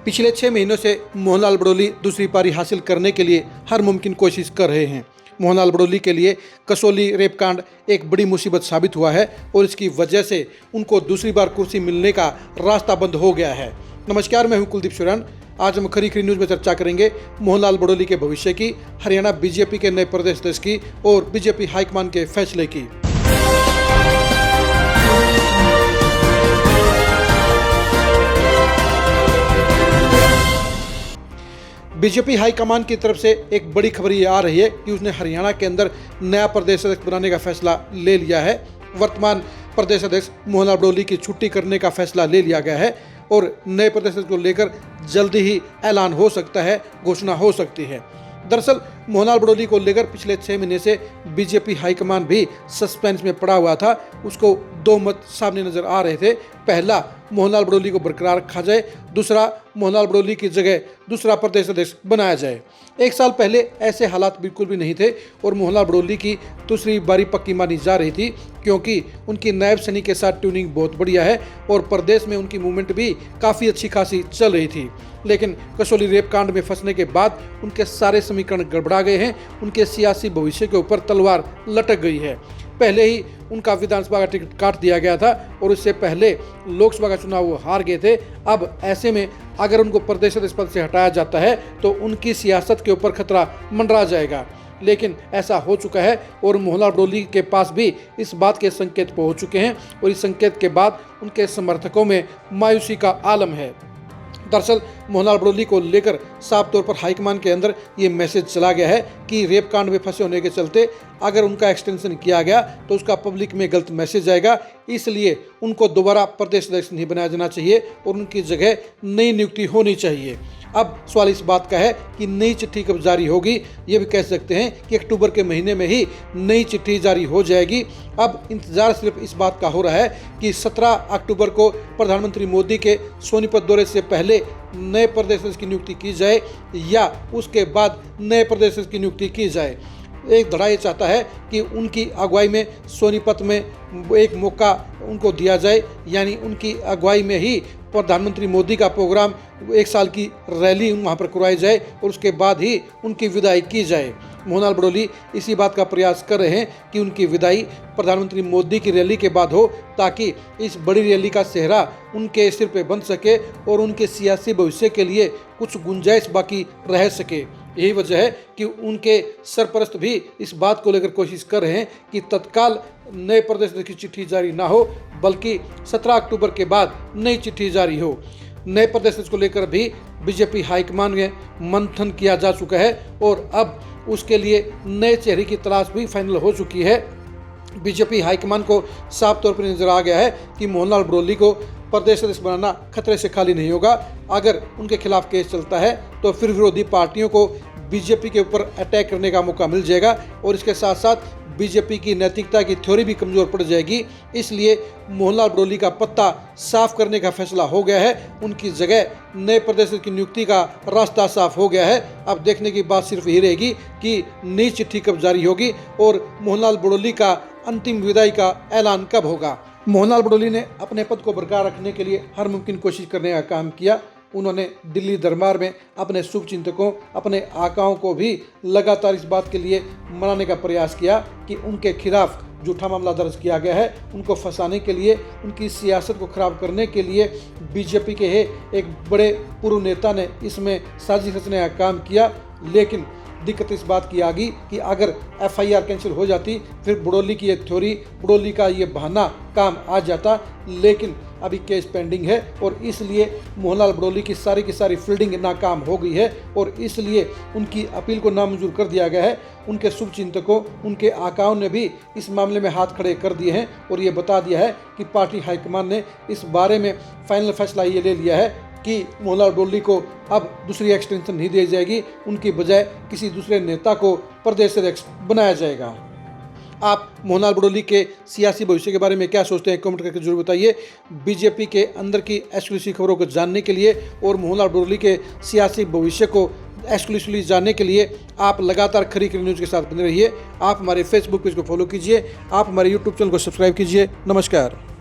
पिछले 6 महीनों से मोहनलाल बड़ोली दूसरी पारी हासिल करने के लिए हर मुमकिन कोशिश कर रहे हैं। मोहनलाल बड़ोली के लिए कसौली रेप कांड एक बड़ी मुसीबत साबित हुआ है और इसकी वजह से उनको दूसरी बार कुर्सी मिलने का रास्ता बंद हो गया है। नमस्कार, मैं हूं कुलदीप सुरान। आज हम खरी न्यूज़ में चर्चा करेंगे मोहनलाल बड़ोली के भविष्य की, हरियाणा बीजेपी के नए प्रदेश अध्यक्ष की और बीजेपी हाईकमान के फैसले की। बीजेपी हाईकमान की तरफ से एक बड़ी खबर ये आ रही है कि उसने हरियाणा के अंदर नया प्रदेश अध्यक्ष बनाने का फैसला ले लिया है। वर्तमान प्रदेश अध्यक्ष मोहनलाल बड़ोली की छुट्टी करने का फैसला ले लिया गया है और नए प्रदेश अध्यक्ष को लेकर जल्दी ही ऐलान हो सकता है, घोषणा हो सकती है। दरअसल मोहनलाल बड़ोली को लेकर पिछले 6 महीने से बीजेपी हाईकमान भी सस्पेंस में पड़ा हुआ था। उसको दो मत सामने नजर आ रहे थे। पहला, मोहनलाल बड़ोली को बरकरार रखा जाए, दूसरा, मोहनलाल बड़ोली की जगह दूसरा प्रदेश अध्यक्ष बनाया जाए। 1 साल पहले ऐसे हालात बिल्कुल भी नहीं थे और मोहनलाल बड़ोली की दूसरी बारी पक्की मानी जा रही थी, क्योंकि उनकी नायब सैनी के साथ ट्यूनिंग बहुत बढ़िया है और प्रदेश में उनकी मूवमेंट भी काफ़ी अच्छी खासी चल रही थी। लेकिन कसौली रेप कांड में फंसने के बाद उनके सारे समीकरण गड़बड़ा गए हैं। उनके सियासी भविष्य के ऊपर तलवार लटक गई है। पहले ही उनका विधानसभा का टिकट काट दिया गया था और इससे पहले लोकसभा का चुनाव वो हार गए थे। अब ऐसे में अगर उनको प्रदेश अध्यक्ष पद से हटाया जाता है तो उनकी सियासत के ऊपर खतरा मंडरा जाएगा। लेकिन ऐसा हो चुका है और मोहनलाल बड़ोली के पास भी इस बात के संकेत पहुंच चुके हैं और इस संकेत के बाद उनके समर्थकों में मायूसी का आलम है। दरअसल मोहनलाल बड़ोली को लेकर साफ तौर पर हाईकमान के अंदर ये मैसेज चला गया है कि रेप कांड में फंसे होने के चलते अगर उनका एक्सटेंशन किया गया तो उसका पब्लिक में गलत मैसेज आएगा, इसलिए उनको दोबारा प्रदेश अध्यक्ष नहीं बनाया जाना चाहिए और उनकी जगह नई नियुक्ति होनी चाहिए। अब सवाल इस बात का है कि नई चिट्ठी कब जारी होगी। ये भी कह सकते हैं कि अक्टूबर के महीने में ही नई चिट्ठी जारी हो जाएगी। अब इंतजार सिर्फ इस बात का हो रहा है कि 17 अक्टूबर को प्रधानमंत्री मोदी के सोनीपत दौरे से पहले नए प्रदेश अध्यक्ष की नियुक्ति की जाए या उसके बाद नए प्रदेश अध्यक्ष की नियुक्ति की जाए। एक धड़ा ये चाहता है कि उनकी अगुवाई में सोनीपत में एक मौका उनको दिया जाए, यानी उनकी अगुवाई में ही प्रधानमंत्री मोदी का प्रोग्राम 1 साल की रैली वहाँ पर करवाई जाए और उसके बाद ही उनकी विदाई की जाए। मोहनलाल बड़ोली इसी बात का प्रयास कर रहे हैं कि उनकी विदाई प्रधानमंत्री मोदी की रैली के बाद हो, ताकि इस बड़ी रैली का सेहरा उनके सिर पे बन सके और उनके सियासी भविष्य के लिए कुछ गुंजाइश बाकी रह सके। यही वजह है कि उनके सरपरस्त भी इस बात को लेकर कोशिश कर रहे हैं कि तत्काल नए प्रदेश की चिट्ठी जारी ना हो, बल्कि 17 अक्टूबर के बाद नई चिट्ठी जारी हो। नए प्रदेश को लेकर भी बीजेपी हाईकमान में मंथन किया जा चुका है और अब उसके लिए नए चेहरे की तलाश भी फाइनल हो चुकी है। बीजेपी हाईकमान को साफ तौर पर नजर आ गया है कि मोहनलाल बड़ोली को प्रदेश अध्यक्ष बनाना खतरे से खाली नहीं होगा। अगर उनके खिलाफ केस चलता है तो फिर विरोधी पार्टियों को बीजेपी के ऊपर अटैक करने का मौका मिल जाएगा और इसके साथ साथ बीजेपी की नैतिकता की थ्योरी भी कमजोर पड़ जाएगी। इसलिए मोहनलाल बड़ोली का पत्ता साफ करने का फैसला हो गया है। उनकी जगह नए प्रदेश की नियुक्ति का रास्ता साफ हो गया है। अब देखने की बात सिर्फ यही रहेगी कि नई चिट्ठी कब जारी होगी और मोहनलाल बड़ोली का अंतिम विदाई का ऐलान कब होगा। मोहनलाल बड़ोली ने अपने पद को बरकरार रखने के लिए हर मुमकिन कोशिश करने का काम किया। उन्होंने दिल्ली दरबार में अपने शुभचिंतकों, अपने आकाओं को भी लगातार इस बात के लिए मनाने का प्रयास किया कि उनके खिलाफ झूठा मामला दर्ज किया गया है। उनको फंसाने के लिए, उनकी सियासत को खराब करने के लिए बीजेपी के एक बड़े पूर्व नेता ने इसमें साजिश रचने का काम किया। लेकिन दिक्कत इस बात की आ गई कि अगर FIR कैंसिल हो जाती फिर बड़ोली की ये थ्योरी, बड़ोली का ये बहाना काम आ जाता। लेकिन अभी केस पेंडिंग है और इसलिए मोहनलाल बड़ोली की सारी फील्डिंग नाकाम हो गई है और इसलिए उनकी अपील को नामंजूर कर दिया गया है। उनके शुभचिंतकों, उनके आकाओं ने भी इस मामले में हाथ खड़े कर दिए हैं और ये बता दिया है कि पार्टी हाईकमान ने इस बारे में फाइनल फैसला ये ले लिया है कि मोहनलाल बड़ोली को अब दूसरी एक्सटेंशन नहीं दी जाएगी, उनकी बजाय किसी दूसरे नेता को प्रदेश अध्यक्ष बनाया जाएगा। आप मोहनलाल बड़ोली के सियासी भविष्य के बारे में क्या सोचते हैं, कमेंट करके जरूर बताइए। बीजेपी के अंदर की एक्सक्लूसिव खबरों को जानने के लिए और मोहनलाल बड़ोली के सियासी भविष्य को एक्सक्लूसिवली जानने के लिए आप लगातार खरी न्यूज़ के साथ बने रहिए। आप हमारे फेसबुक पेज को फॉलो कीजिए, आप हमारे यूट्यूब चैनल को सब्सक्राइब कीजिए। नमस्कार।